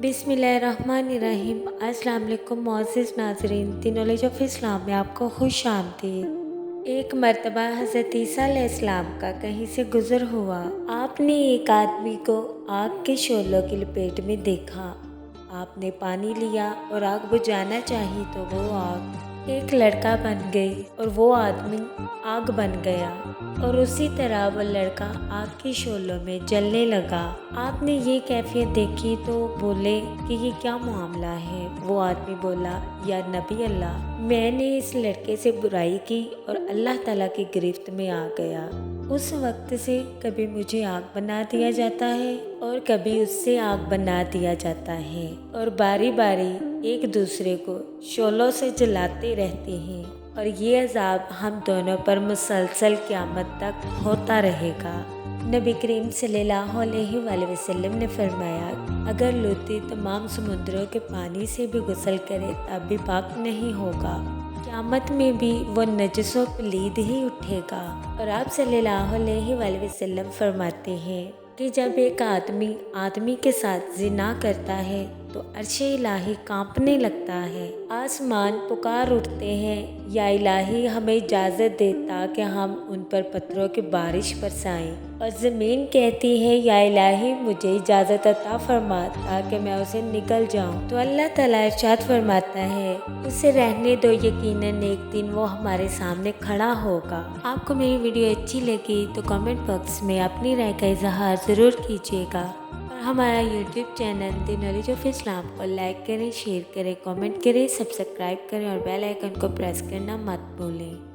बिस्मिल्लाहिर्रहमानिर्रहीम। अस्सलाम वालेकुम मोअज़्ज़िज़ नाज़रीन, द नॉलेज ऑफ इस्लाम में आपको खुश आमदीद। एक मर्तबा हज़रत ईसा अलैहिस्सलाम का कहीं से गुज़र हुआ। आपने एक आदमी को आग के शोलों की लपेट में देखा। आपने पानी लिया और आग बुझाना चाही तो वो आग एक लड़का बन गई और वो आदमी आग बन गया, और उसी तरह वो लड़का आग के शोलों में जलने लगा। आपने ये कैफियत देखी तो बोले कि ये क्या मामला है। वो आदमी बोला, या नबी अल्लाह, मैंने इस लड़के से बुराई की और अल्लाह ताला की गिरफ्त में आ गया। उस वक्त से कभी मुझे आग बना दिया जाता है और कभी उससे आग बना दिया जाता है, और बारी बारी एक दूसरे को शोलों से जलाते रहते हैं, और ये अजाब हम दोनों पर मुसलसल क़यामत तक होता रहेगा। नबी करीम सल्लल्लाहु अलैहि वसल्लम ने फरमाया, अगर लूती तमाम समुद्रों के पानी से भी गुस्ल करे तब भी पाक नहीं होगा। क़यामत में भी वो नजसो पलीद ही उठेगा। और आप सल्लल्लाहु अलैहि वसल्लम फरमाते हैं कि जब एक आदमी के साथ जिना करता है तो अर्शे इलाही कांपने लगता है। आसमान पुकार उठते हैं, या इलाही हमें इजाज़त दे ताकि हम उन पर पत्थरों की बारिश बरसाएं। और ज़मीन कहती है, या इलाही मुझे इजाज़त अता फरमा ताकि मैं उसे निकल जाऊं। तो अल्लाह ताला इरशाद फरमाता है, उसे रहने दो, यकीनन एक दिन वो हमारे सामने खड़ा होगा। आपको मेरी वीडियो अच्छी लगी तो कमेंट बॉक्स में अपनी राय का इजहार ज़रूर कीजिएगा, और हमारा YouTube channel the knowledge of Islam को लाइक करें, शेयर करें, कमेंट करें, सब्सक्राइब करें और बेल आइकन को प्रेस करना मत भूलें।